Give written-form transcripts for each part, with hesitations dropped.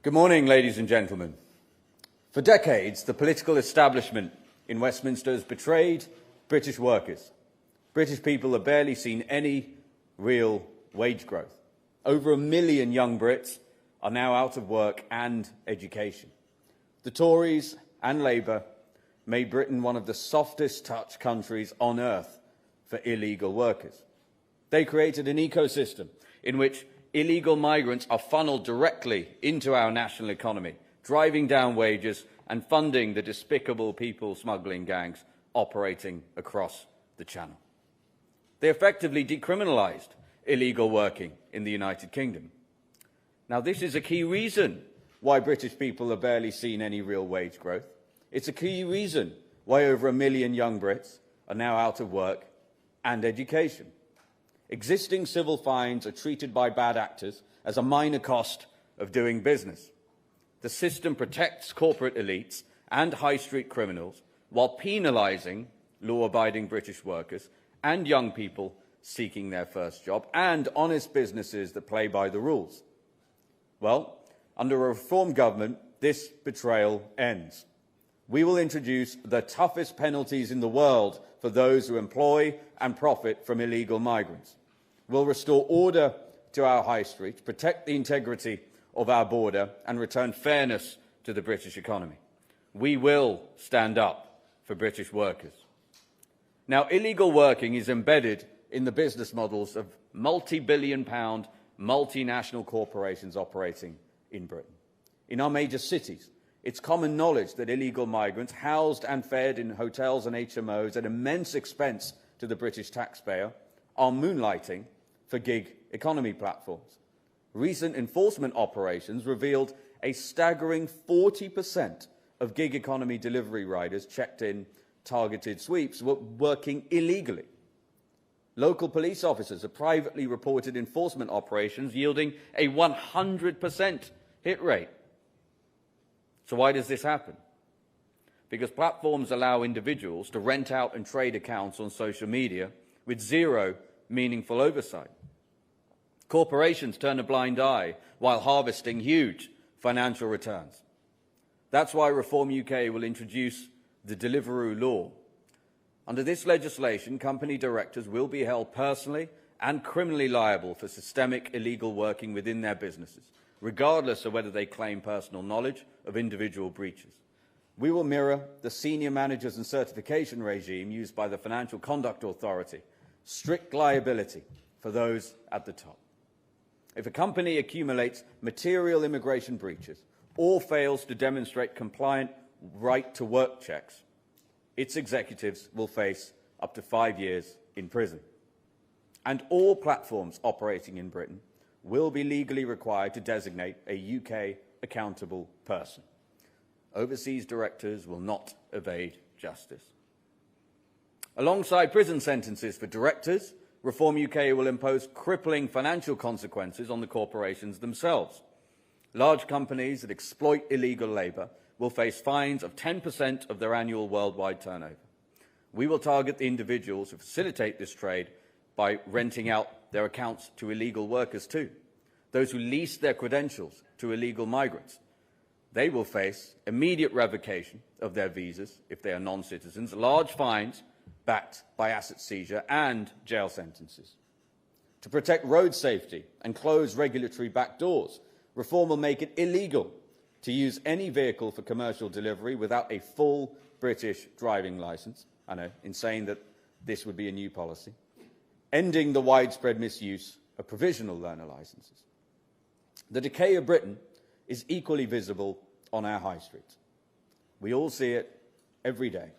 Good morning, ladies and gentlemen. For decades, the political establishment in Westminster has betrayed British workers. British people have barely seen any real wage growth. Over 1 million young Brits are now out of work and education. The Tories and Labour made Britain one of the softest touch countries on earth for illegal workers. They created an ecosystem in which illegal migrants are funneled directly into our national economy, driving down wages and funding the despicable people smuggling gangs operating across the Channel. They effectively decriminalised illegal working in the United Kingdom. Now, this is a key reason why British people have barely seen any real wage growth. It's a key reason why over 1 million young Brits are now out of work and education. Existing civil fines are treated by bad actors as a minor cost of doing business. The system protects corporate elites and high street criminals while penalising law-abiding British workers and young people seeking their first job and honest businesses that play by the rules. Well, under a reform government, this betrayal ends. We will introduce the toughest penalties in the world for those who employ and profit from illegal migrants. We'll restore order to our high streets, protect the integrity of our border and return fairness to the British economy. We will stand up for British workers. Now, illegal working is embedded in the business models of multi-billion-pound multinational corporations operating in Britain. In our major cities, it's common knowledge that illegal migrants housed and fed in hotels and HMOs at immense expense to the British taxpayer are moonlighting for gig economy platforms. Recent enforcement operations revealed a staggering 40% of gig economy delivery riders checked in targeted sweeps were working illegally. Local police officers have privately reported enforcement operations yielding a 100% hit rate. So why does this happen? Because platforms allow individuals to rent out and trade accounts on social media with zero meaningful oversight. Corporations turn a blind eye while harvesting huge financial returns. That's why Reform UK will introduce the Deliveroo law. Under this legislation, company directors will be held personally and criminally liable for systemic illegal working within their businesses, regardless of whether they claim personal knowledge of individual breaches. We will mirror the senior managers and certification regime used by the Financial Conduct Authority, strict liability for those at the top. If a company accumulates material immigration breaches or fails to demonstrate compliant right-to-work checks, its executives will face up to 5 years in prison. And all platforms operating in Britain will be legally required to designate a UK accountable person. Overseas directors will not evade justice. Alongside prison sentences for directors, Reform UK will impose crippling financial consequences on the corporations themselves. Large companies that exploit illegal labour will face fines of 10% of their annual worldwide turnover. We will target the individuals who facilitate this trade by renting out their accounts to illegal workers too. Those who lease their credentials to illegal migrants. They will face immediate revocation of their visas if they are non-citizens, large fines backed by asset seizure and jail sentences. To protect road safety and close regulatory backdoors, reform will make it illegal to use any vehicle for commercial delivery without a full British driving licence. I know, in saying that this would be a new policy. Ending the widespread misuse of provisional learner licences. The decay of Britain is equally visible on our high streets. We all see it every day.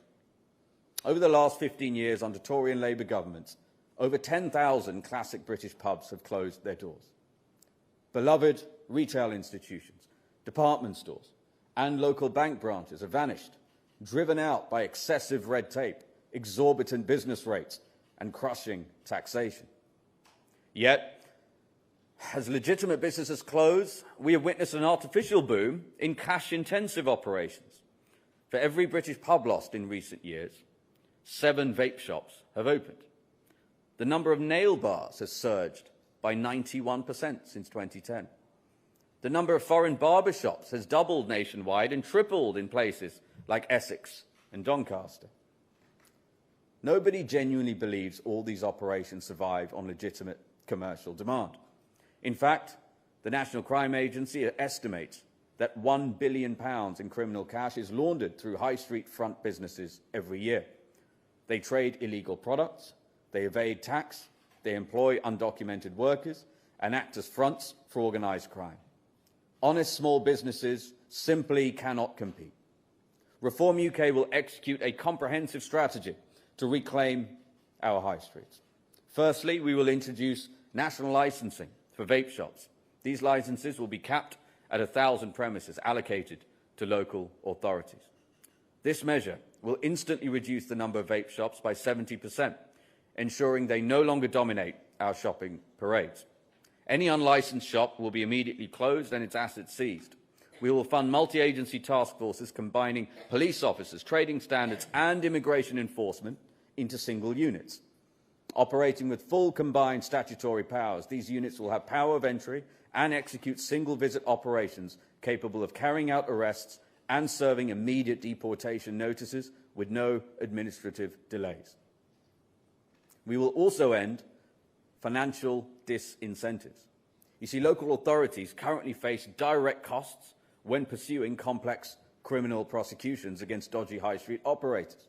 Over the last 15 years under Tory and Labour governments, over 10,000 classic British pubs have closed their doors. Beloved retail institutions, department stores and local bank branches have vanished, driven out by excessive red tape, exorbitant business rates and crushing taxation. Yet, as legitimate businesses close, we have witnessed an artificial boom in cash-intensive operations. For every British pub lost in recent years, 7 vape shops have opened. The number of nail bars has surged by 91% since 2010. The number of foreign barber shops has doubled nationwide and tripled in places like Essex and Doncaster. Nobody genuinely believes all these operations survive on legitimate commercial demand. In fact, the National Crime Agency estimates that £1 billion in criminal cash is laundered through high street front businesses every year. They trade illegal products, they evade tax, they employ undocumented workers, and act as fronts for organised crime. Honest small businesses simply cannot compete. Reform UK will execute a comprehensive strategy to reclaim our high streets. Firstly, we will introduce national licensing for vape shops. These licenses will be capped at 1,000 premises allocated to local authorities. This measure will instantly reduce the number of vape shops by 70%, ensuring they no longer dominate our shopping parades. Any unlicensed shop will be immediately closed and its assets seized. We will fund multi-agency task forces combining police officers, trading standards and immigration enforcement into single units. Operating with full combined statutory powers, these units will have power of entry and execute single-visit operations capable of carrying out arrests and serving immediate deportation notices with no administrative delays. We will also end financial disincentives. You see, local authorities currently face direct costs when pursuing complex criminal prosecutions against dodgy high street operators.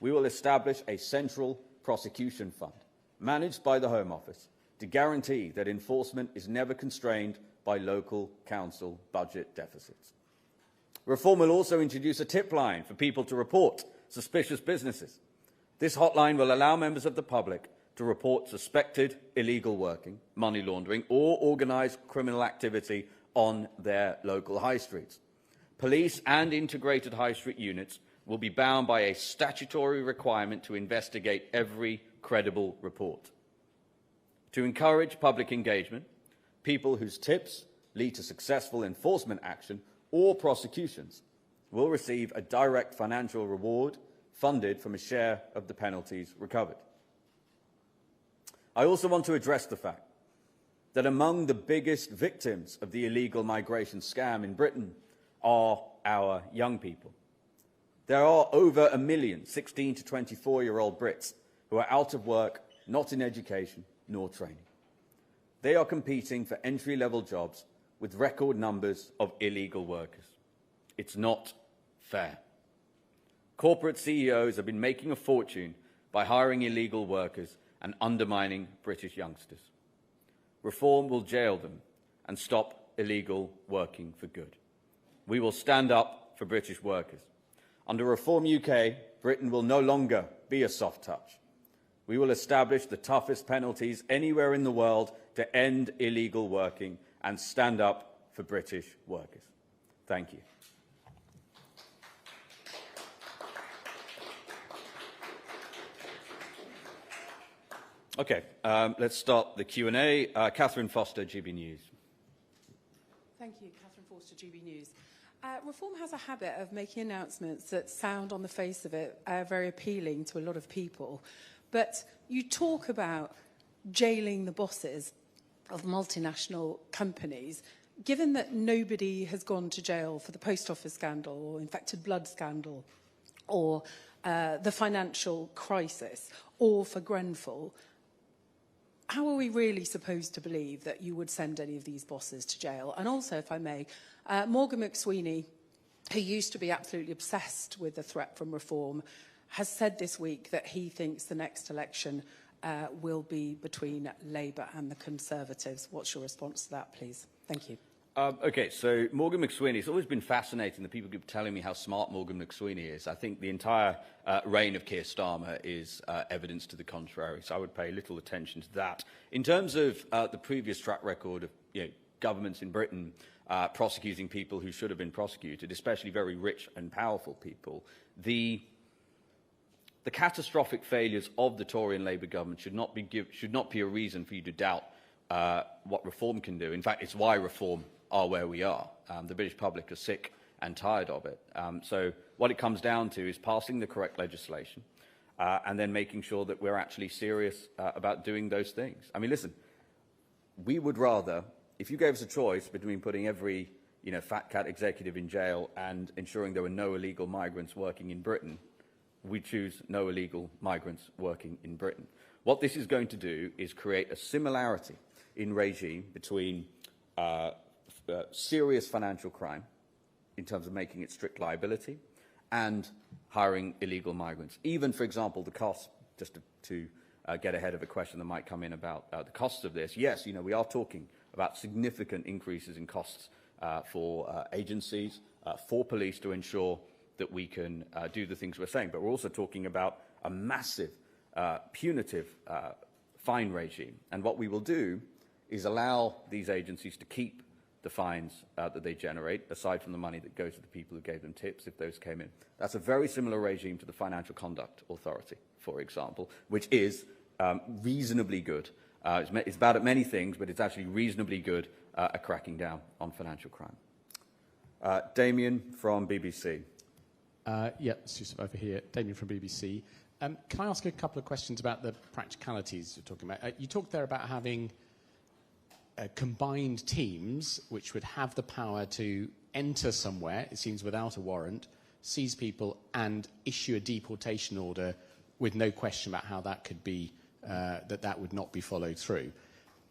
We will establish a central prosecution fund managed by the Home Office to guarantee that enforcement is never constrained by local council budget deficits. Reform will also introduce a tip line for people to report suspicious businesses. This hotline will allow members of the public to report suspected illegal working, money laundering or organised criminal activity on their local high streets. Police and integrated high street units will be bound by a statutory requirement to investigate every credible report. To encourage public engagement, people whose tips lead to successful enforcement action or prosecutions will receive a direct financial reward funded from a share of the penalties recovered. I also want to address the fact that among the biggest victims of the illegal migration scam in Britain are our young people. There are over 1 million 16 to 24-year-old Brits who are out of work, not in education nor training. They are competing for entry-level jobs with record numbers of illegal workers. It's not fair. Corporate CEOs have been making a fortune by hiring illegal workers and undermining British youngsters. Reform will jail them and stop illegal working for good. We will stand up for British workers. Under Reform UK, Britain will no longer be a soft touch. We will establish the toughest penalties anywhere in the world to end illegal working and stand up for British workers. Thank you. Okay, let's start the Q&A. Catherine Foster, GB News. Thank you, Catherine Foster, GB News. Reform has a habit of making announcements that sound on the face of it very appealing to a lot of people. But you talk about jailing the bosses of multinational companies, given that nobody has gone to jail for the post office scandal or infected blood scandal or the financial crisis or for Grenfell. How are we really supposed to believe that you would send any of these bosses to jail? And also, if I may, Morgan McSweeney, who used to be absolutely obsessed with the threat from Reform, has said this week that he thinks the next election will be between Labour and the Conservatives. What's your response to that, please? Thank you. Okay, so Morgan McSweeney, it's always been fascinating that people keep telling me how smart Morgan McSweeney is. I think the entire reign of Keir Starmer is evidence to the contrary, so I would pay little attention to that. In terms of the previous track record of governments in Britain prosecuting people who should have been prosecuted, especially very rich and powerful people, the catastrophic failures of the Tory and Labour government should not be a reason for you to doubt what Reform can do. In fact, it's why Reform are where we are. The British public are sick and tired of it. So what it comes down to is passing the correct legislation and then making sure that we're actually serious about doing those things. I mean, listen, we would rather if you gave us a choice between putting every fat cat executive in jail and ensuring there were no illegal migrants working in Britain, we choose no illegal migrants working in Britain. What this is going to do is create a similarity in regime between serious financial crime, in terms of making it strict liability, and hiring illegal migrants. Even, for example, the cost, just to get ahead of a question that might come in about the costs of this, yes, we are talking about significant increases in costs for agencies, for police to ensure that we can do the things we're saying. But we're also talking about a massive punitive fine regime. And what we will do is allow these agencies to keep the fines that they generate, aside from the money that goes to the people who gave them tips, if those came in. That's a very similar regime to the Financial Conduct Authority, for example, which is reasonably good. It's bad at many things, but it's actually reasonably good at cracking down on financial crime. Damien from BBC. It's Yusuf over here. Damien from BBC. Can I ask a couple of questions about the practicalities you're talking about? You talked there about having combined teams which would have the power to enter somewhere, it seems without a warrant, seize people and issue a deportation order with no question about how that could be, that would not be followed through.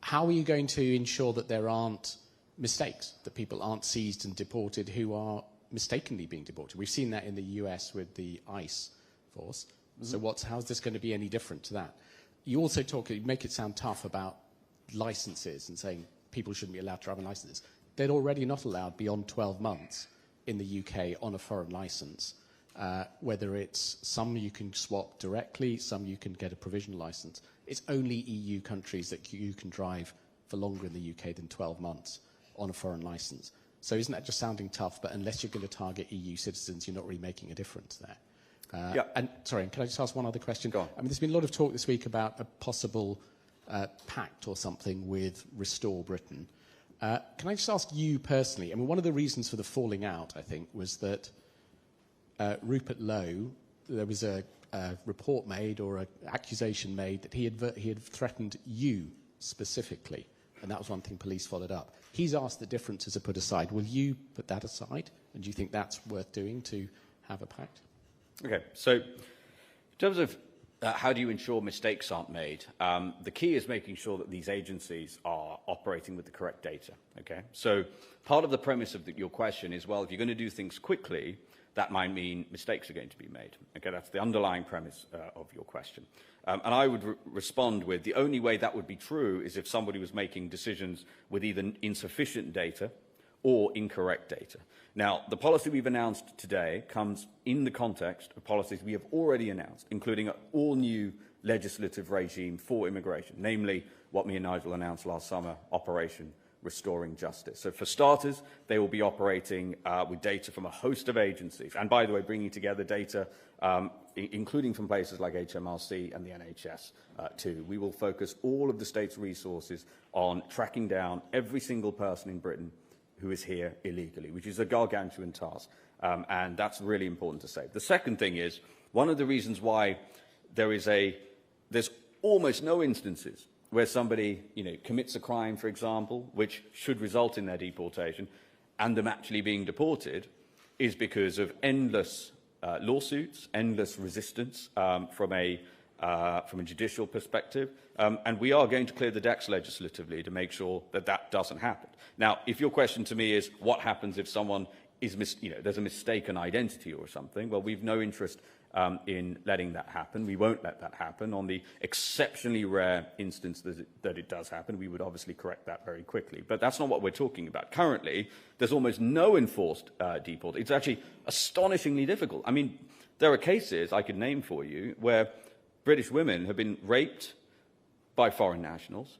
How are you going to ensure that there aren't mistakes, that people aren't seized and deported who are mistakenly being deported? We've seen that in the US with the ICE force. So how is this going to be any different to that? You also you make it sound tough about licenses and saying people shouldn't be allowed to drive on licenses. They're already not allowed beyond 12 months in the UK on a foreign license, whether it's some you can swap directly, some you can get a provisional license. It's only EU countries that you can drive for longer in the UK than 12 months on a foreign license. So isn't that just sounding tough? But unless you're going to target EU citizens, you're not really making a difference there. And sorry, can I just ask one other question? Go on. I mean, there's been a lot of talk this week about a possible pact or something with Restore Britain. Can I just ask you personally, I mean, one of the reasons for the falling out, I think, was that Rupert Lowe, there was a report made or an accusation made that he had threatened you specifically, and that was one thing police followed up. He's asked that differences are put aside. Will you put that aside? And do you think that's worth doing to have a pact? Okay, so in terms of how do you ensure mistakes aren't made, the key is making sure that these agencies are operating with the correct data. Okay, so part of the premise of your question is, well, if you're going to do things quickly, that might mean mistakes are going to be made. Okay, that's the underlying premise of your question. And I would respond with the only way that would be true is if somebody was making decisions with either insufficient data or incorrect data. Now, the policy we've announced today comes in the context of policies we have already announced, including an all-new legislative regime for immigration, namely what me and Nigel announced last summer, Operation Restoring Justice. So for starters, they will be operating with data from a host of agencies, and by the way, bringing together data including from places like HMRC and the NHS too. We will focus all of the state's resources on tracking down every single person in Britain who is here illegally, which is a gargantuan task, and that's really important to say. The second thing is, one of the reasons why there's almost no instances where somebody commits a crime, for example, which should result in their deportation, and them actually being deported, is because of endless lawsuits, endless resistance from a judicial perspective, and we are going to clear the decks legislatively to make sure that that doesn't happen. Now, if your question to me is what happens if someone is, there's a mistaken identity or something, well, we've no interest in letting that happen. We won't let that happen. On the exceptionally rare instance that it does happen, we would obviously correct that very quickly. But that's not what we're talking about. Currently, there's almost no enforced deport. It's actually astonishingly difficult. I mean, there are cases I could name for you where British women have been raped by foreign nationals,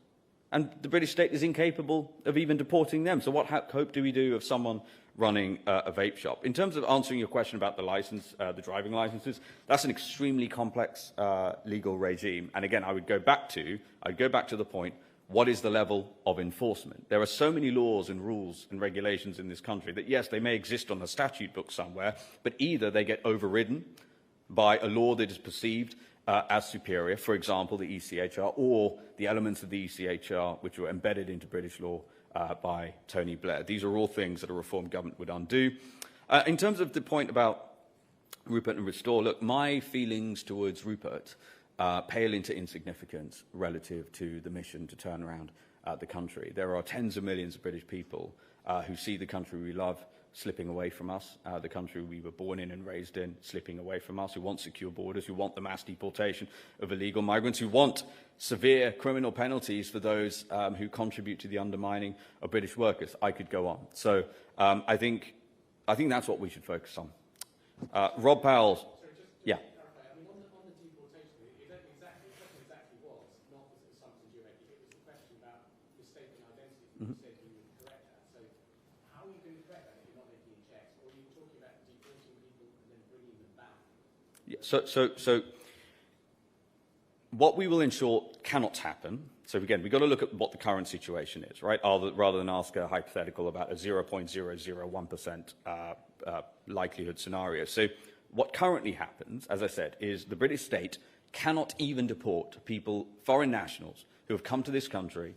and the British state is incapable of even deporting them. So what hope do we do of someone running a vape shop? In terms of answering your question about the license, the driving licenses, that's an extremely complex legal regime. And again, I would go back to the point, what is the level of enforcement? There are so many laws and rules and regulations in this country that, yes, they may exist on a statute book somewhere, but either they get overridden by a law that is perceived as superior, for example, the ECHR, or the elements of the ECHR which were embedded into British law by Tony Blair. These are all things that a reform government would undo. In terms of the point about Rupert and Restore, look, my feelings towards Rupert pale into insignificance relative to the mission to turn around the country. There are tens of millions of British people who see the country we love slipping away from us, the country we were born in and raised in slipping away from us, who want secure borders, who want the mass deportation of illegal migrants, who want severe criminal penalties for those who contribute to the undermining of British workers. I could go on. So I think that's what we should focus on. Rob Powell. Yeah. So what we will ensure cannot happen. So again, we've got to look at what the current situation is, right? Rather than ask a hypothetical about a 0.001% likelihood scenario. So what currently happens, as I said, is the British state cannot even deport people, foreign nationals, who have come to this country,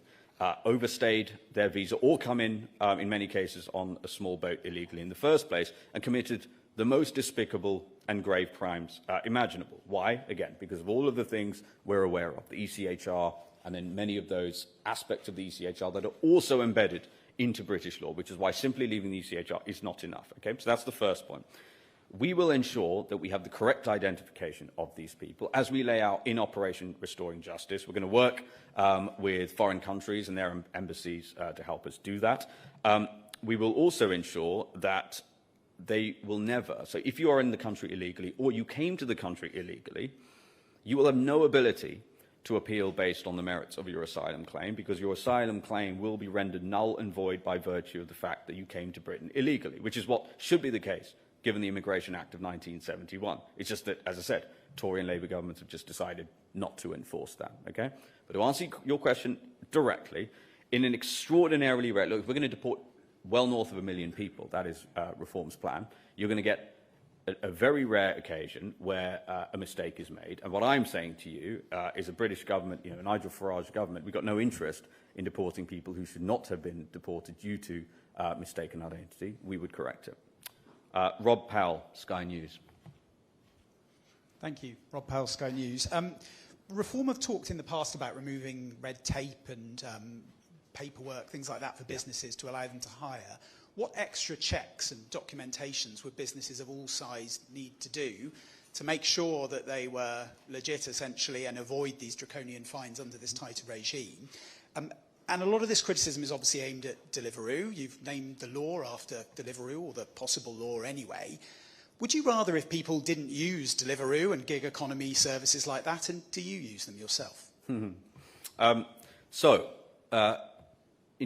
overstayed their visa, or come in many cases, on a small boat illegally in the first place, and committed the most despicable and grave crimes imaginable. Why? Again, because of all of the things we're aware of, the ECHR, and then many of those aspects of the ECHR that are also embedded into British law, which is why simply leaving the ECHR is not enough. Okay? So that's the first point. We will ensure that we have the correct identification of these people as we lay out in Operation Restoring Justice. We're going to work with foreign countries and their embassies to help us do that. We will also ensure that they will never, so if you are in the country illegally or you came to the country illegally, you will have no ability to appeal based on the merits of your asylum claim, because your asylum claim will be rendered null and void by virtue of the fact that you came to Britain illegally, which is what should be the case given the Immigration Act of 1971. It's just that, as I said, Tory and Labour governments have just decided not to enforce that. Okay? But to answer your question directly, in an extraordinarily rare, look, if we're going to deport well north of 1 million people, that is Reform's plan, you're going to get a very rare occasion where a mistake is made. And what I'm saying to you is a British government, a Nigel Farage government, we've got no interest in deporting people who should not have been deported due to mistaken identity. We would correct it. Rob Powell, Sky News. Thank you. Rob Powell, Sky News. Reform have talked in the past about removing red tape and paperwork, things like that for businesses to allow them to hire. What extra checks and documentations would businesses of all sizes need to do to make sure that they were legit, essentially, and avoid these draconian fines under this tighter regime? And a lot of this criticism is obviously aimed at Deliveroo. You've named the law after Deliveroo, or the possible law anyway. Would you rather if people didn't use Deliveroo and gig economy services like that, and do you use them yourself? In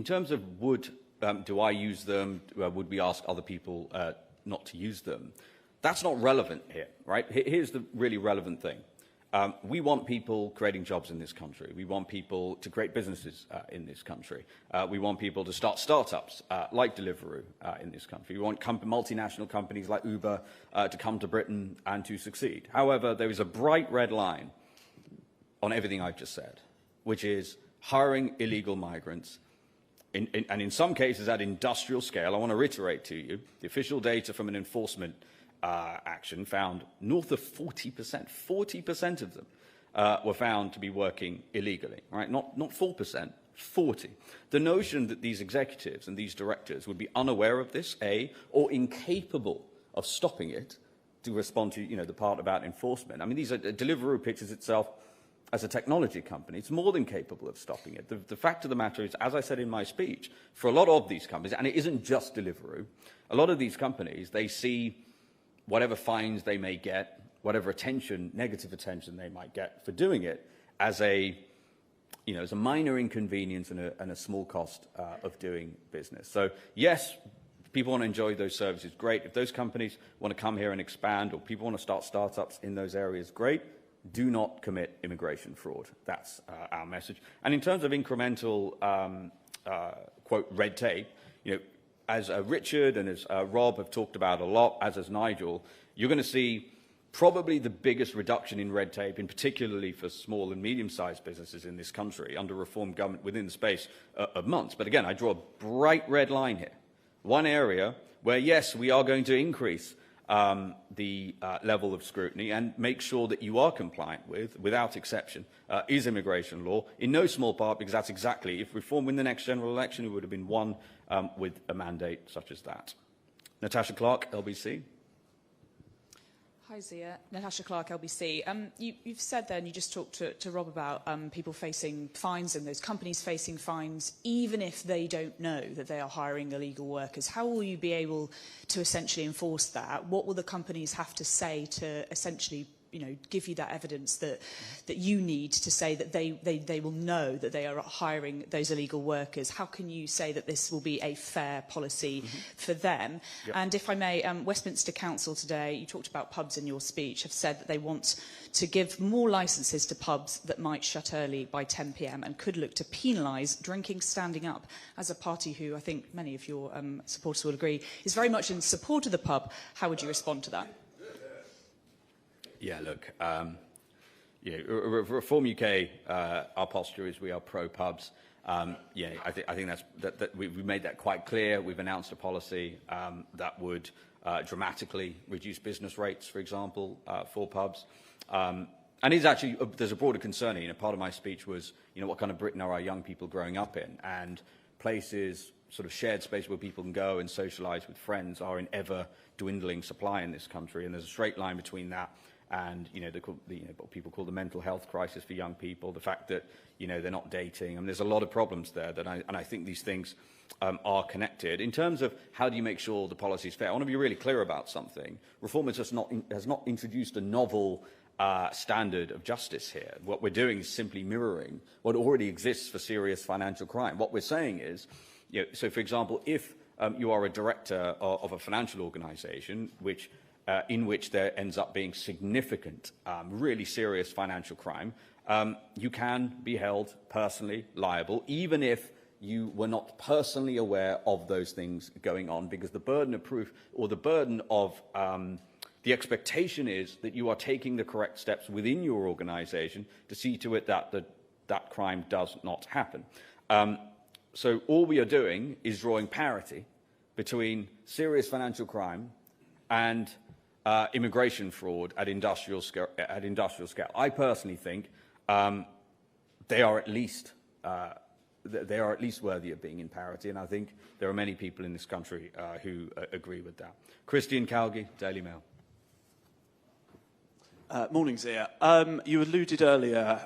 terms of do I use them, would we ask other people not to use them? That's not relevant here, right? Here's the really relevant thing. We want people creating jobs in this country. We want people to create businesses in this country. We want people to start startups like Deliveroo in this country. We want multinational companies like Uber to come to Britain and to succeed. However, there is a bright red line on everything I've just said, which is hiring illegal migrants, and in some cases at industrial scale. I want to reiterate to you, the official data from an enforcement action found north of 40%. 40% of them were found to be working illegally, right? Not 4%, 40. The notion that these executives and these directors would be unaware of this, or incapable of stopping it, to respond to the part about enforcement. I mean, Deliveroo pitches itself as a technology company. It's more than capable of stopping it. The fact of the matter is, as I said in my speech, for a lot of these companies, and it isn't just Deliveroo, a lot of these companies, they see whatever fines they may get, whatever negative attention they might get for doing it, as a minor inconvenience and a small cost of doing business. So yes, if people want to enjoy those services, great. If those companies want to come here and expand, or people want to start startups in those areas, great. Do not commit immigration fraud. That's our message. And in terms of incremental, quote, red tape, as Richard and as Rob have talked about a lot, as has Nigel, you're going to see probably the biggest reduction in red tape, in particularly for small and medium-sized businesses in this country, under reform government within the space of months. But again, I draw a bright red line here. One area where, yes, we are going to increase the level of scrutiny and make sure that you are compliant with, without exception, is immigration law, in no small part because that's exactly, if reform win the next general election, it would have been won with a mandate such as that. Natasha Clark, LBC. Hi, Zia. Natasha Clark, LBC. You've said there, and you just talked to Rob about people facing fines and those companies facing fines, even if they don't know that they are hiring illegal workers. How will you be able to essentially enforce that? What will the companies have to say to essentially, give you that evidence that you need to say that they will know that they are hiring those illegal workers? How can you say that this will be a fair policy for them? Yep. And if I may, Westminster Council today, you talked about pubs in your speech, have said that they want to give more licences to pubs that might shut early by 10 p.m. and could look to penalise drinking standing up. As a party who I think many of your supporters will agree is very much in support of the pub, how would you respond to that? Yeah, look, Reform UK, our posture is we are pro-pubs. I think we've made that quite clear. We've announced a policy that would dramatically reduce business rates, for example, for pubs. And it's actually, there's a broader concern here. Part of my speech was, what kind of Britain are our young people growing up in? And places, sort of shared space where people can go and socialise with friends are in ever dwindling supply in this country. And there's a straight line between that and what people call the mental health crisis for young people, the fact that they're not dating. I mean, there's a lot of problems there and I think these things are connected. In terms of how do you make sure the policy is fair, I want to be really clear about something. Reform has not introduced a novel standard of justice here. What we're doing is simply mirroring what already exists for serious financial crime. What we're saying is, so for example, if you are a director of a financial organisation in which there ends up being significant, really serious financial crime, you can be held personally liable, even if you were not personally aware of those things going on, because the burden of proof or the burden of the expectation is that you are taking the correct steps within your organisation to see to it that that crime does not happen. So all we are doing is drawing parity between serious financial crime and immigration fraud at industrial scale. I personally think they are at least worthy of being in parity, and I think there are many people in this country who agree with that. Christian Calgi, Daily Mail. Morning, Zia. You alluded earlier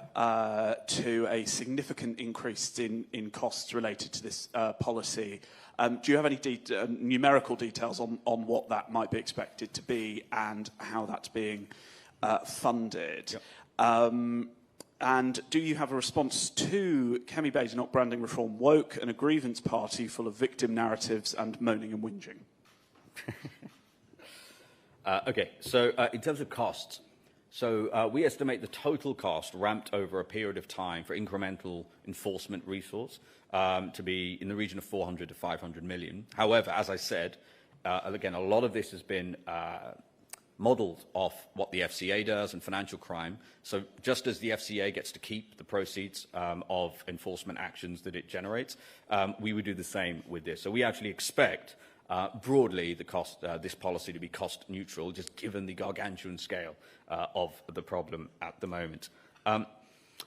to a significant increase in costs related to this policy. Do you have any numerical details on what that might be expected to be and how that's being funded? Yep. And do you have a response to Kemi Bader not branding reform woke and a grievance party full of victim narratives and moaning and whinging? Okay, so in terms of costs, we estimate the total cost ramped over a period of time for incremental enforcement resource to be in the region of 400 to 500 million. However, as I said, again, a lot of this has been modelled off what the FCA does and financial crime. So just as the FCA gets to keep the proceeds of enforcement actions that it generates, we would do the same with this. So we actually expect broadly the cost, this policy to be cost neutral, just given the gargantuan scale of the problem at the moment.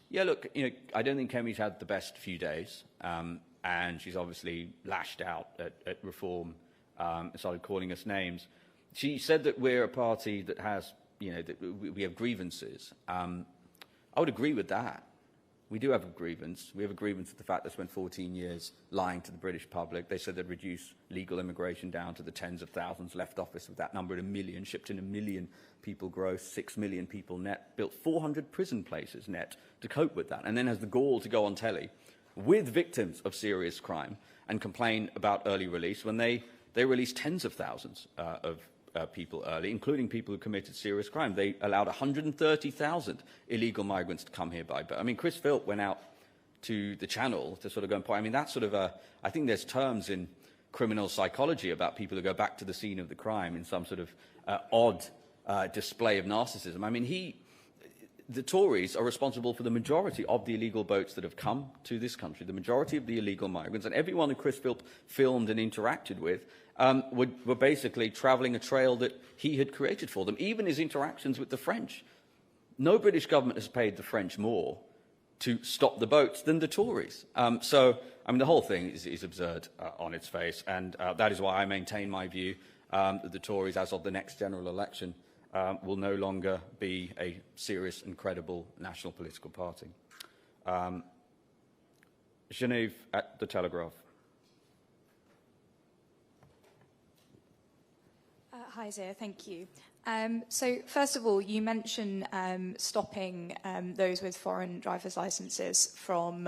Yeah, look, I don't think Kemi's had the best few days, and she's obviously lashed out at reform and started calling us names. She said that we're a party that has, that we have grievances. I would agree with that. We do have a grievance. We have a grievance with the fact they spent 14 years lying to the British public. They said they'd reduce legal immigration down to the tens of thousands, left office with that number at 1 million, shipped in 1 million people gross, 6 million people net, built 400 prison places net to cope with that, and then has the gall to go on telly with victims of serious crime and complain about early release when they released tens of thousands of people early, including people who committed serious crime. They allowed 130,000 illegal migrants to come here by boat. I mean, Chris Philp went out to the Channel to sort of go and point. I mean, that's sort of I think there's terms in criminal psychology about people who go back to the scene of the crime in some sort of odd display of narcissism. I mean, the Tories are responsible for the majority of the illegal boats that have come to this country, the majority of the illegal migrants, and everyone who Chris Philp filmed and interacted with were basically travelling a trail that he had created for them. Even his interactions with the French. No British government has paid the French more to stop the boats than the Tories. So, I mean, the whole thing is absurd on its face, and that is why I maintain my view that the Tories, as of the next general election, will no longer be a serious and credible national political party. Genevieve at the Telegraph. Hi, Zia. Thank you. So, first of all, you mentioned stopping those with foreign driver's licenses from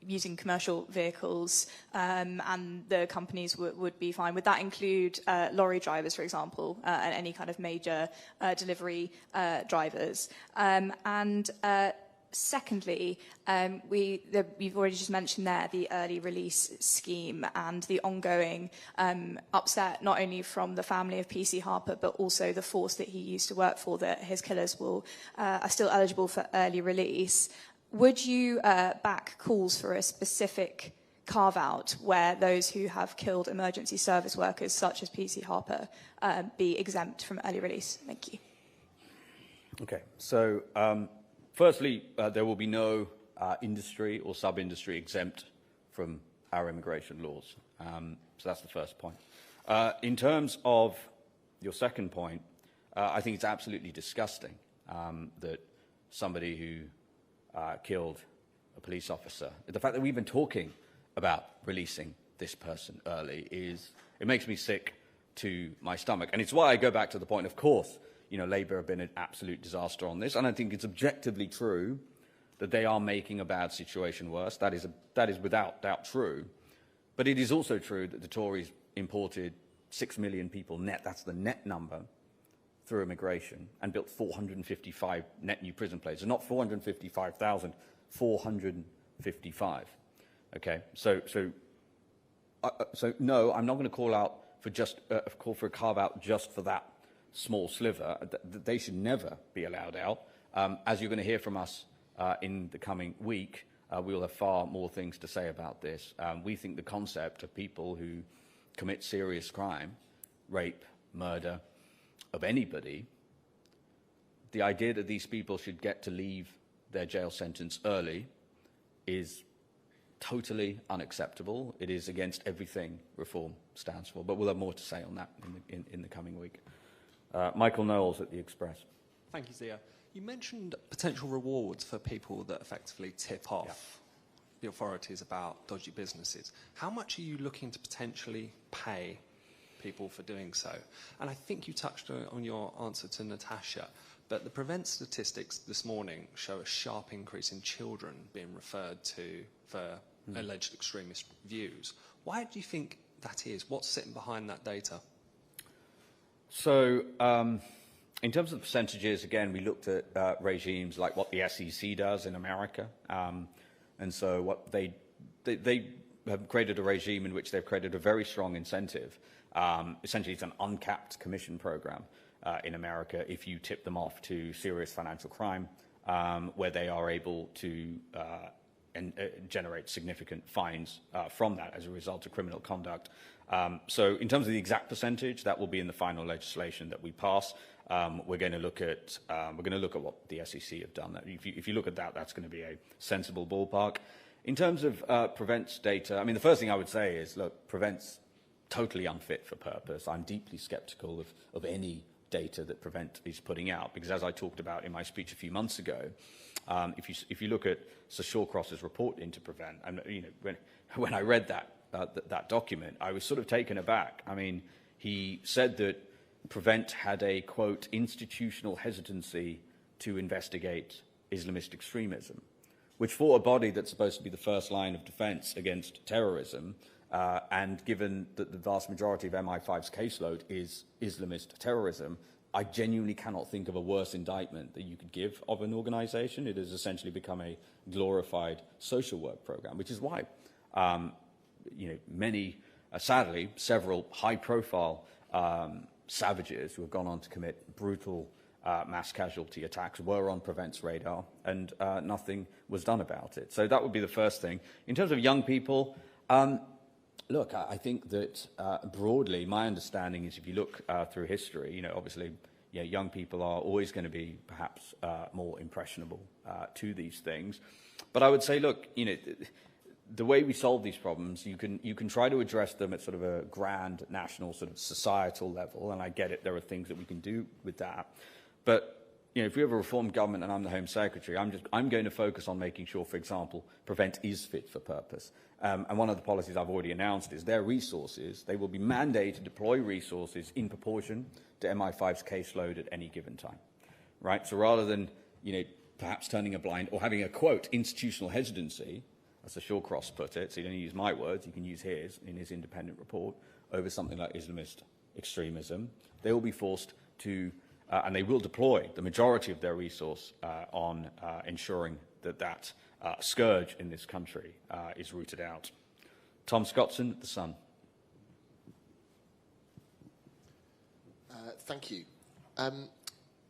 using commercial vehicles, and the companies would be fine. Would that include lorry drivers, for example, and any kind of major delivery drivers? Secondly, you've already just mentioned there the early release scheme and the ongoing upset, not only from the family of PC Harper, but also the force that he used to work for, that his killers are still eligible for early release. Would you back calls for a specific carve-out where those who have killed emergency service workers, such as PC Harper, be exempt from early release? Thank you. Okay, so firstly, there will be no industry or sub-industry exempt from our immigration laws. So that's the first point. In terms of your second point, I think it's absolutely disgusting that somebody who killed a police officer, the fact that we've been talking about releasing this person early it makes me sick to my stomach. And it's why I go back to the point, of course, you know, Labour have been an absolute disaster on this, and I think it's objectively true that they are making a bad situation worse. That is without doubt true. But it is also true that the Tories imported 6 million people net, that's the net number, through immigration, and built 455 net new prison places. Not 455,000, 455. Okay, so no, I'm not going to call out for call for a carve out just for that small sliver. They should never be allowed out. As you're going to hear from us in the coming week, we will have far more things to say about this. We think the concept of people who commit serious crime, rape, murder, of anybody, the idea that these people should get to leave their jail sentence early is totally unacceptable. It is against everything reform stands for. But we'll have more to say on that in the coming week. Michael Knowles at The Express. Thank you, Zia. You mentioned potential rewards for people that effectively tip off the authorities about dodgy businesses. How much are you looking to potentially pay people for doing so? And I think you touched on your answer to Natasha, but the Prevent statistics this morning show a sharp increase in children being referred to for alleged extremist views. Why do you think that is? What's sitting behind that data? So, in terms of percentages, again, we looked at regimes like what the SEC does in America. And so what they have created a regime in which they've created a very strong incentive. Essentially, it's an uncapped commission program in America if you tip them off to serious financial crime, where they are able to generate significant fines from that as a result of criminal conduct. So in terms of the exact percentage, that will be in the final legislation that we pass. We're going to look at what the SEC have done. If you look at that, that's going to be a sensible ballpark. In terms of Prevent's data, I mean, the first thing I would say is, look, Prevent's totally unfit for purpose. I'm deeply sceptical of any data that Prevent is putting out, because as I talked about in my speech a few months ago, if you look at Sir Shawcross's report into Prevent, and you know, when I read that document, I was sort of taken aback. I mean, he said that Prevent had a, quote, institutional hesitancy to investigate Islamist extremism, which for a body that's supposed to be the first line of defense against terrorism, and given that the vast majority of MI5's caseload is Islamist terrorism, I genuinely cannot think of a worse indictment that you could give of an organization. It has essentially become a glorified social work program, which is why, you know, many, sadly, several high-profile savages who have gone on to commit brutal mass casualty attacks were on Prevent's radar, and nothing was done about it. So that would be the first thing. In terms of young people, look, I think that broadly, my understanding is if you look through history, you know, obviously, yeah, young people are always going to be perhaps more impressionable to these things. But I would say, look, you know, the way we solve these problems, you can try to address them at sort of a grand national sort of societal level, and I get it, there are things that we can do with that. But you know, if we have a reformed government and I'm the Home Secretary, I'm going to focus on making sure, for example, Prevent is fit for purpose. And one of the policies I've already announced is their resources, they will be mandated to deploy resources in proportion to MI5's caseload at any given time, right? So rather than, you know, perhaps turning a blind or having a, quote, institutional hesitancy, as the Shawcross put it, so you don't use my words, you can use his in his independent report, over something like Islamist extremism, they will be forced to and they will deploy the majority of their resource on ensuring that that scourge in this country is rooted out. Tom Scottson, The Sun. Thank you.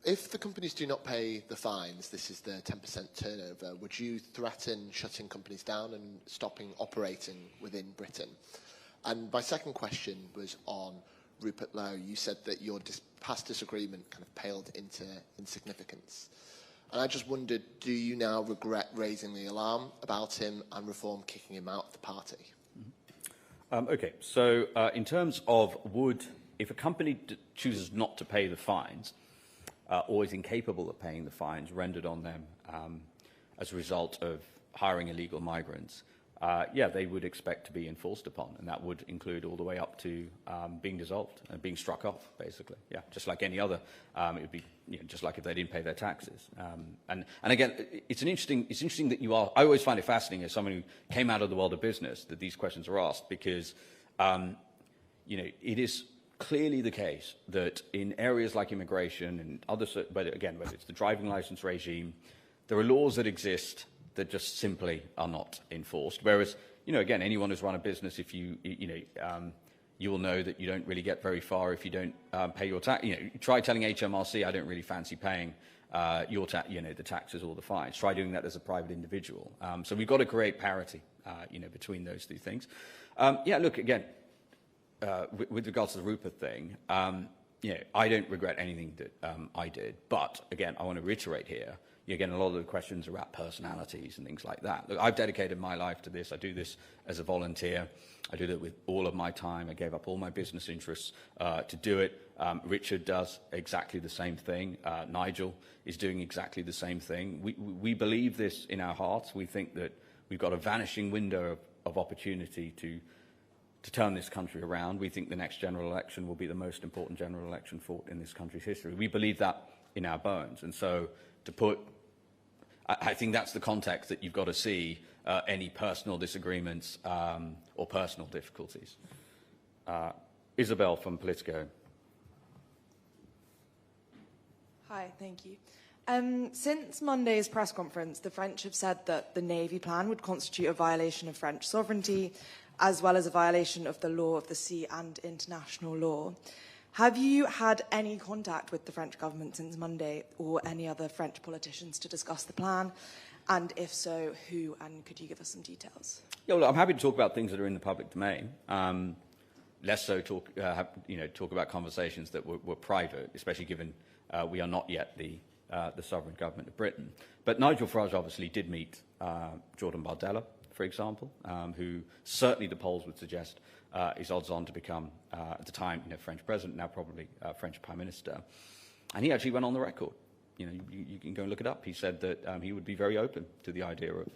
If the companies do not pay the fines, this is the 10% turnover, would you threaten shutting companies down and stopping operating within Britain? And my second question was on Rupert Lowe. You said that your past disagreement kind of paled into insignificance. And I just wondered, do you now regret raising the alarm about him and Reform kicking him out of the party? Okay, so in terms of if a company chooses not to pay the fines, or is incapable of paying the fines rendered on them as a result of hiring illegal migrants, yeah, they would expect to be enforced upon, and that would include all the way up to being dissolved and being struck off, basically. Yeah, just like any other. It would be, you know, just like if they didn't pay their taxes. And again, it's interesting that you are. I always find it fascinating as someone who came out of the world of business that these questions are asked, because you know, it is clearly the case that in areas like immigration and other, but again, whether it's the driving license regime, there are laws that exist that just simply are not enforced. Whereas, you know, again, anyone who's run a business, if you will know that you don't really get very far if you don't pay your tax. You know, try telling HMRC, I don't really fancy paying the taxes or the fines. Try doing that as a private individual. So we've got to create parity, between those two things. Yeah, look, again, with regards to the Rupert thing, I don't regret anything that I did. But again, I want to reiterate here, again, a lot of the questions are about personalities and things like that. Look, I've dedicated my life to this. I do this as a volunteer. I do that with all of my time. I gave up all my business interests to do it. Richard does exactly the same thing. Nigel is doing exactly the same thing. We believe this in our hearts. We think that we've got a vanishing window of opportunity to turn this country around. We think the next general election will be the most important general election fought in this country's history. We believe that in our bones. And so I think that's the context that you've got to see any personal disagreements or personal difficulties. Isabel from Politico. Hi, thank you. Since Monday's press conference, the French have said that the Navy plan would constitute a violation of French sovereignty, as well as a violation of the law of the sea and international law. Have you had any contact with the French government since Monday, or any other French politicians, to discuss the plan? And if so, who, and could you give us some details? Yeah, well, I'm happy to talk about things that are in the public domain. Less so talk about conversations that were private, especially given we are not yet the sovereign government of Britain. But Nigel Farage obviously did meet Jordan Bardella, for example, who certainly the polls would suggest is odds on to become, at the time, French president, now probably French prime minister. And he actually went on the record. You can go and look it up. He said that he would be very open to the idea of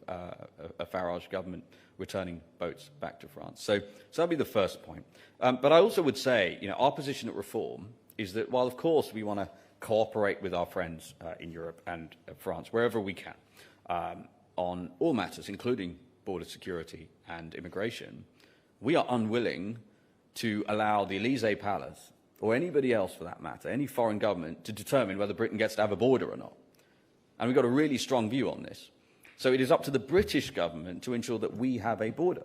a Farage government returning boats back to France. So that'll be the first point. But I also would say, our position at Reform is that while, of course, we want to cooperate with our friends in Europe and France, wherever we can, on all matters, including border security and immigration, we are unwilling to allow the Élysée Palace, or anybody else for that matter, any foreign government, to determine whether Britain gets to have a border or not. And we've got a really strong view on this. So it is up to the British government to ensure that we have a border.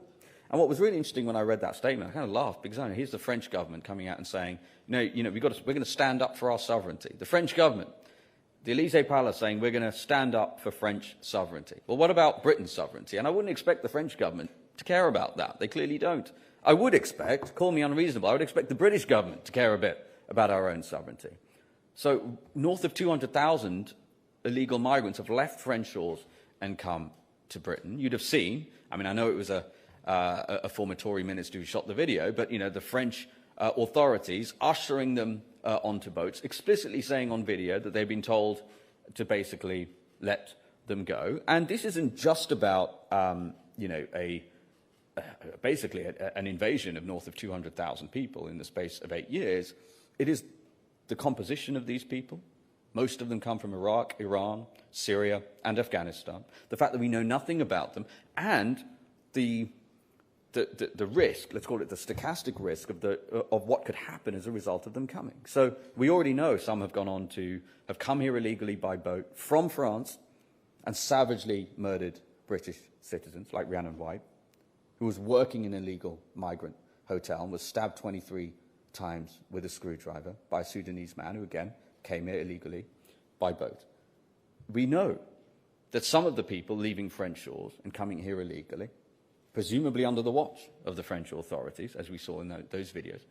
And what was really interesting when I read that statement, I kind of laughed because here's the French government coming out and saying, no, we're going to stand up for our sovereignty. The French government, the Élysée Palace saying we're going to stand up for French sovereignty. Well, what about Britain's sovereignty? And I wouldn't expect the French government to care about that. They clearly don't. I would expect, call me unreasonable, I would expect the British government to care a bit about our own sovereignty. So north of 200,000 illegal migrants have left French shores and come to Britain. You'd have seen, I mean, I know it was a former Tory minister who shot the video, but, the French authorities ushering them onto boats, explicitly saying on video that they've been told to basically let them go. And this isn't just about, basically an invasion of north of 200,000 people in the space of 8 years. It is the composition of these people. Most of them come from Iraq, Iran, Syria, and Afghanistan. The fact that we know nothing about them, and the risk, let's call it the stochastic risk of what could happen as a result of them coming. So we already know some have have come here illegally by boat from France and savagely murdered British citizens, like Rhiannon White, who was working in an illegal migrant hotel and was stabbed 23 times with a screwdriver by a Sudanese man who, again, came here illegally by boat. We know that some of the people leaving French shores and coming here illegally, presumably under the watch of the French authorities, as we saw in those videos,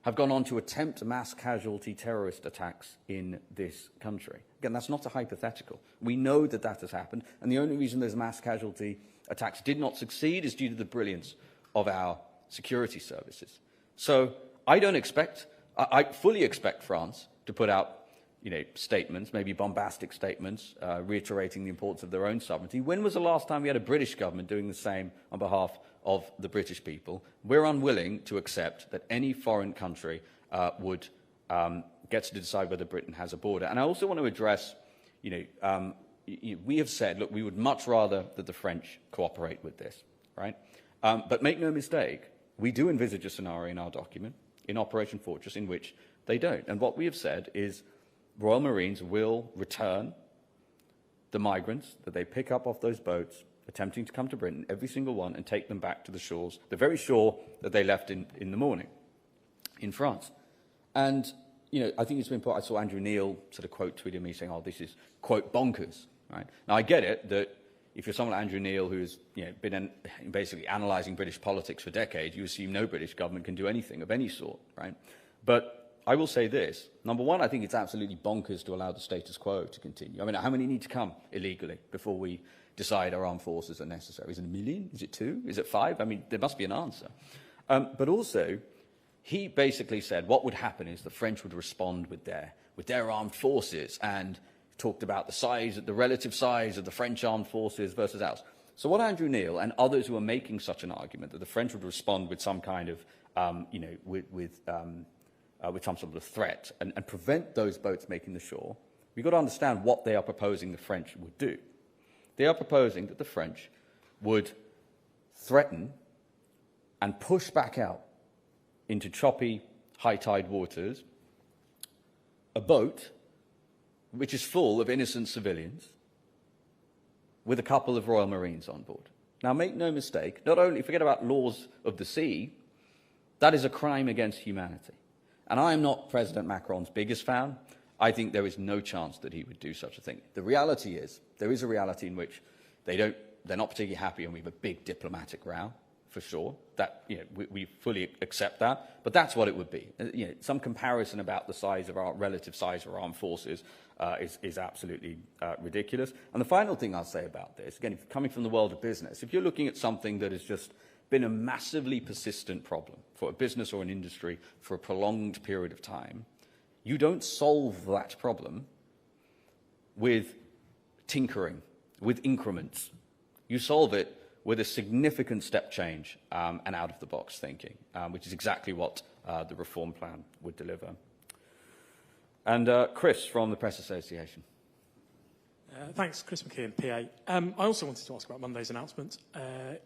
have gone on to attempt mass casualty terrorist attacks in this country. Again, that's not a hypothetical. We know that that has happened, and the only reason those mass casualty attacks did not succeed is due to the brilliance of our security services. So I fully expect France to put out statements, maybe bombastic statements, reiterating the importance of their own sovereignty. When was the last time we had a British government doing the same on behalf of the British people? We're unwilling to accept that any foreign country gets to decide whether Britain has a border. And I also want to address, we have said, look, we would much rather that the French cooperate with this, right? But make no mistake, we do envisage a scenario in our document, in Operation Fortress, in which they don't. And what we have said is Royal Marines will return the migrants that they pick up off those boats attempting to come to Britain, every single one, and take them back to the shores, the very shore that they left in the morning in France. And, I think it's been important. I saw Andrew Neil sort of quote tweeted me saying, this is, quote, bonkers, right? Now, I get it that if you're someone like Andrew Neil who's been basically analysing British politics for decades, you assume no British government can do anything of any sort, right? But I will say this. Number one, I think it's absolutely bonkers to allow the status quo to continue. I mean, how many need to come illegally before we decide our armed forces are necessary? Is it 1 million? Is it 2? Is it 5? I mean, there must be an answer. But also, he basically said what would happen is the French would respond with their armed forces, and talked about the relative size of the French armed forces versus ours. So what Andrew Neil and others who are making such an argument that the French would respond with some kind of, with some sort of threat and prevent those boats making the shore, we've got to understand what they are proposing the French would do. They are proposing that the French would threaten and push back out into choppy, high-tide waters a boat which is full of innocent civilians with a couple of Royal Marines on board. Now, make no mistake, not only forget about laws of the sea, that is a crime against humanity. And I am not President Macron's biggest fan. I think there is no chance that he would do such a thing. The reality is, there is a reality in which they're not particularly happy, and we have a big diplomatic row, for sure. That, we fully accept that, but that's what it would be. Some comparison about the relative size of our armed forces is absolutely ridiculous. And the final thing I'll say about this, again, coming from the world of business, if you're looking at something that has just been a massively persistent problem for a business or an industry for a prolonged period of time, you don't solve that problem with tinkering, with increments. You solve it with a significant step change and out-of-the-box thinking, which is exactly what the reform plan would deliver. And Chris from the Press Association. Thanks, Chris McKeon, PA. I also wanted to ask about Monday's announcement,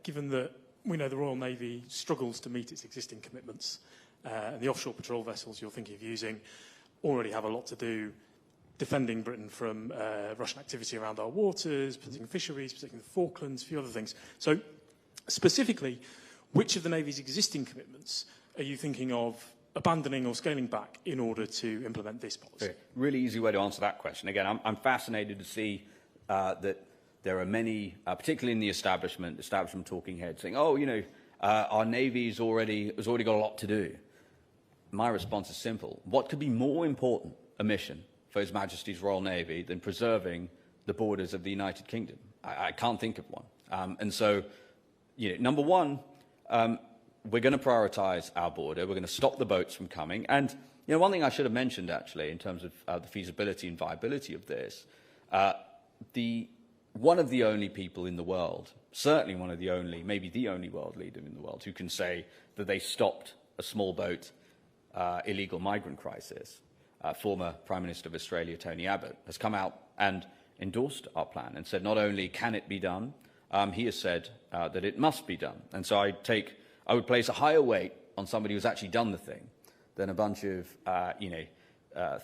given that we know the Royal Navy struggles to meet its existing commitments, and the offshore patrol vessels you're thinking of using already have a lot to do defending Britain from Russian activity around our waters, protecting fisheries, protecting the Falklands, a few other things. So, specifically, which of the Navy's existing commitments are you thinking of abandoning or scaling back in order to implement this policy? Okay. Really easy way to answer that question. Again, I'm fascinated to see that there are many, particularly in the establishment talking heads saying, oh, you know, our Navy has already got a lot to do. My response is simple. What could be more important a mission for His Majesty's Royal Navy than preserving the borders of the United Kingdom? I can't think of one. And so, you know, number one, we're going to prioritise our border. We're going to stop the boats from coming. And, you know, one thing I should have mentioned, actually, in terms of the feasibility and viability of this, one of the only people in the world, certainly one of the only, maybe the only world leader in the world, who can say that they stopped a small boat illegal migrant crisis, former Prime Minister of Australia, Tony Abbott, has come out and endorsed our plan and said not only can it be done, he has said that it must be done. And so I would place a higher weight on somebody who's actually done the thing than a bunch of,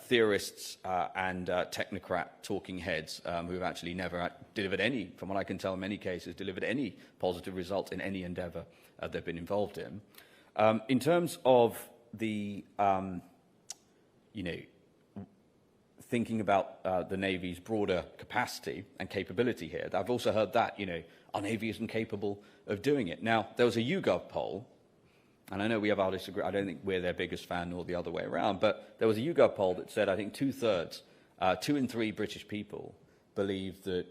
theorists and technocrat talking heads who have actually never delivered any, from what I can tell in many cases, delivered any positive result in any endeavour they've been involved in. In terms of the, thinking about the Navy's broader capacity and capability here, I've also heard that, our Navy isn't capable of doing it. Now, there was a YouGov poll, and I know we have our disagreement. I don't think we're their biggest fan nor the other way around, but there was a YouGov poll that said, I think 2/3, 2 in 3 British people believe that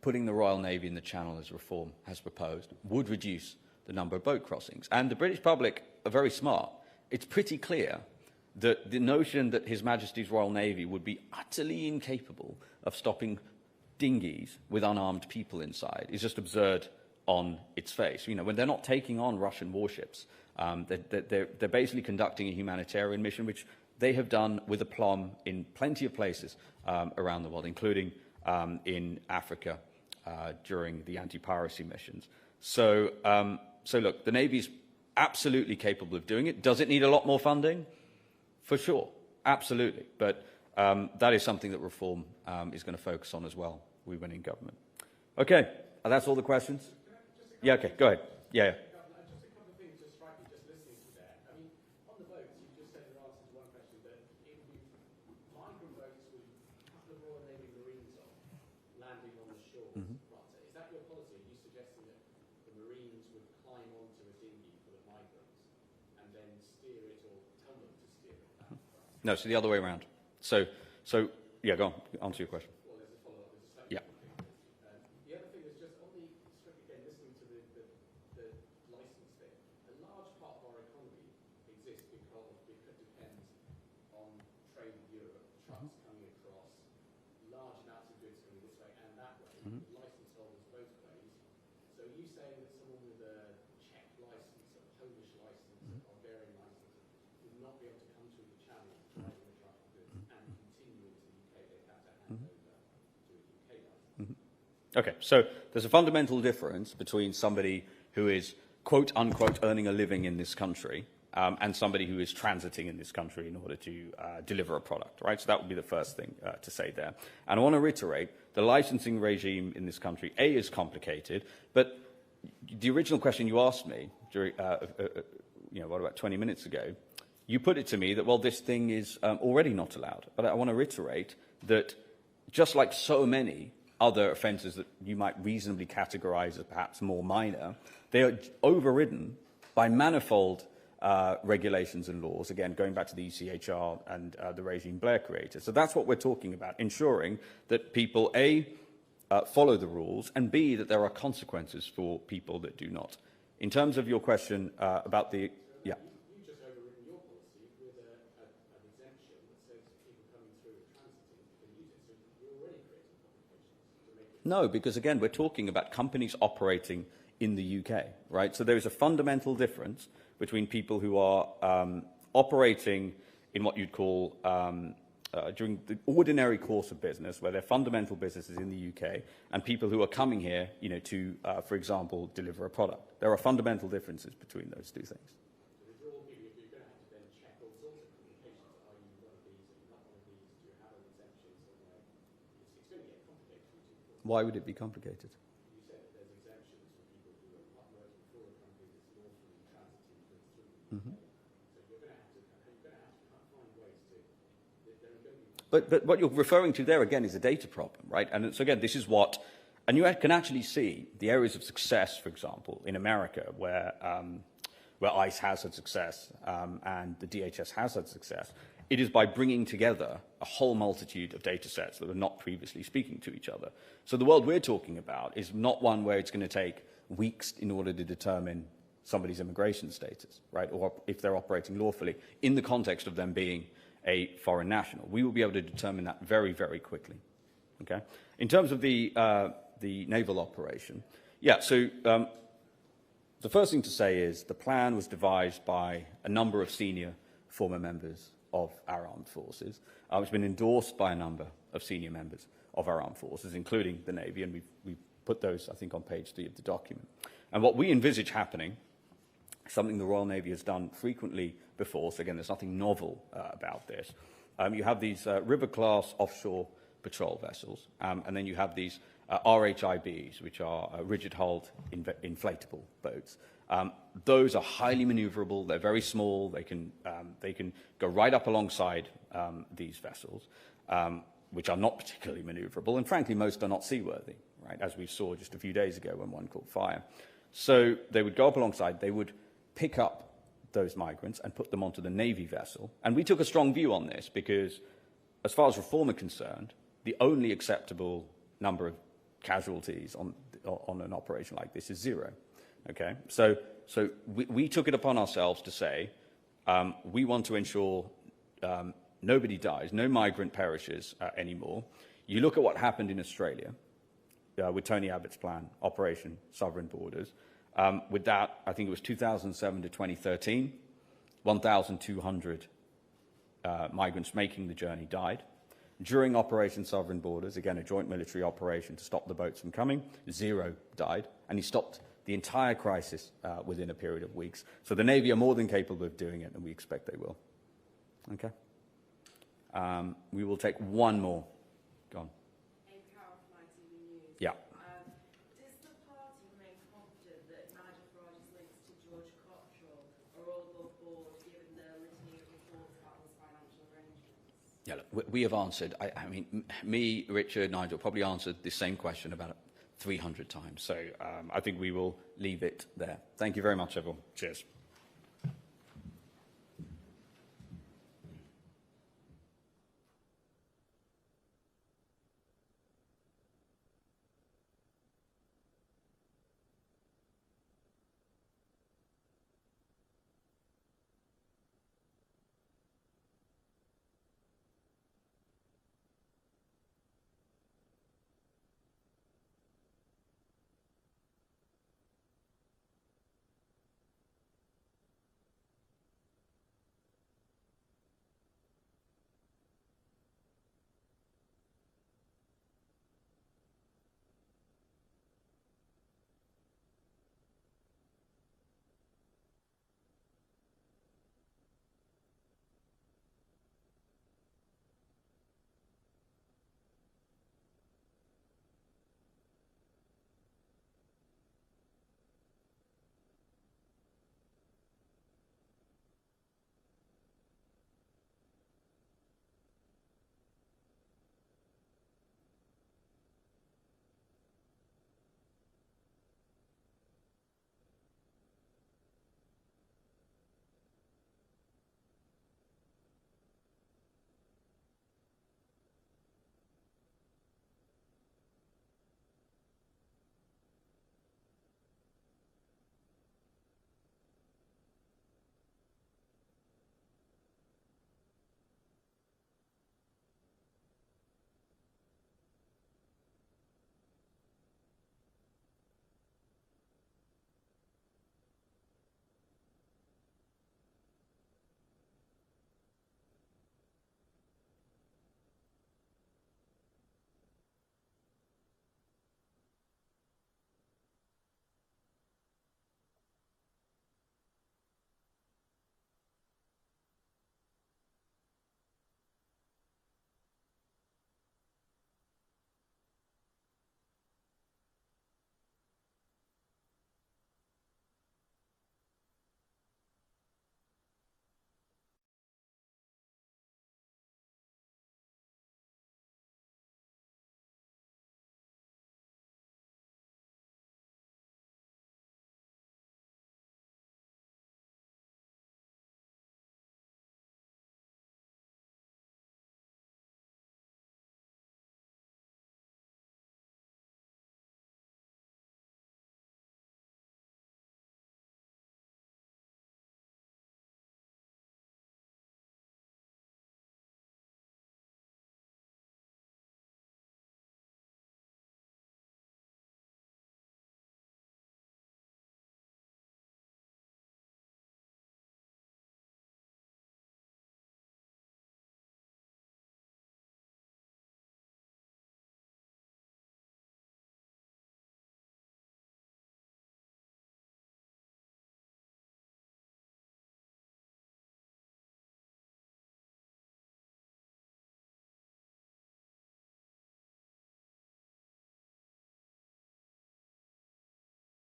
putting the Royal Navy in the Channel as Reform has proposed would reduce the number of boat crossings. And the British public are very smart. It's pretty clear that the notion that His Majesty's Royal Navy would be utterly incapable of stopping dinghies with unarmed people inside is just absurd on its face. When they're not taking on Russian warships, they're basically conducting a humanitarian mission, which they have done with aplomb in plenty of places around the world, including in Africa during the anti-piracy missions. So look, the Navy's absolutely capable of doing it. Does it need a lot more funding? For sure, absolutely. But that is something that Reform is going to focus on as well, we when in government. Okay, that's all the questions? Yeah, okay, go ahead. Yeah. No, so the other way around. So yeah, go on. Answer your question. Well, there's a follow-up. Yeah. The other thing is just on the, again, listening to the license bit, a large part of our economy exists because it depends on trade with Europe, trucks coming across, large amounts of goods coming this way and that way, license holders both ways. So are you saying that someone with a Czech license, a Polish license, a Bulgarian license would not be able to come through the channel? Okay, so there's a fundamental difference between somebody who is, quote unquote, earning a living in this country and somebody who is transiting in this country in order to deliver a product, right? So that would be the first thing to say there. And I want to reiterate, the licensing regime in this country, A, is complicated, but the original question you asked me, during, about 20 minutes ago, you put it to me that, well, this thing is already not allowed. But I want to reiterate that just like so many other offences that you might reasonably categorise as perhaps more minor, they are overridden by manifold regulations and laws, again, going back to the ECHR and the regime Blair created. So that's what we're talking about, ensuring that people, A, follow the rules, and B, that there are consequences for people that do not. In terms of your question about the... Yeah. You've just overridden your policy with an exemption that says people coming through and transiting can use it. So you're already creating complications to make it... No, because again, we're talking about companies operating in the UK, right? So there is a fundamental difference between people who are operating in what you'd call during the ordinary course of business, where their fundamental business is in the UK, and people who are coming here, to, for example, deliver a product. There are fundamental differences between those two things. Why would it be complicated? You said that there's exemptions for people who are not working for a company that's lawfully but what you're referring to there, again, is a data problem, right? And so, again, this is what... And you can actually see the areas of success, for example, in America, where ICE has had success and the DHS has had success. It is by bringing together a whole multitude of data sets that were not previously speaking to each other. So the world we're talking about is not one where it's going to take weeks in order to determine somebody's immigration status, right, or if they're operating lawfully, in the context of them being a foreign national. We will be able to determine that very, very quickly, okay? In terms of the naval operation, yeah, so the first thing to say is the plan was devised by a number of senior former members of our armed forces. It's been endorsed by a number of senior members of our armed forces, including the Navy, and we've put those, I think, on page 3 of the document. And what we envisage happening, something the Royal Navy has done frequently before, so again, there's nothing novel about this. You have these river-class offshore patrol vessels, and then you have these RHIBs, which are rigid-hulled inflatable boats. Those are highly maneuverable. They're very small. They can go right up alongside these vessels, which are not particularly maneuverable, and frankly, most are not seaworthy, right, as we saw just a few days ago when one caught fire. So they would go up alongside. They would pick up those migrants and put them onto the Navy vessel. And we took a strong view on this because, as far as reform are concerned, the only acceptable number of casualties on an operation like this is 0. Okay? So we took it upon ourselves to say we want to ensure nobody dies, no migrant perishes anymore. You look at what happened in Australia with Tony Abbott's plan, Operation Sovereign Borders. With that, I think it was 2007 to 2013, 1,200 migrants making the journey died. During Operation Sovereign Borders, again, a joint military operation to stop the boats from coming, 0 died, and he stopped the entire crisis within a period of weeks. So the Navy are more than capable of doing it, and we expect they will. Okay? We will take one more. Go on. Yeah. Does the party remain confident that Nigel Farage's links to George Cottrell are all above board, given the litany of reports about his financial arrangements? Yeah, look, we have answered. I mean, me, Richard, Nigel probably answered the same question about 300 times. So I think we will leave it there. Thank you very much, everyone. Cheers.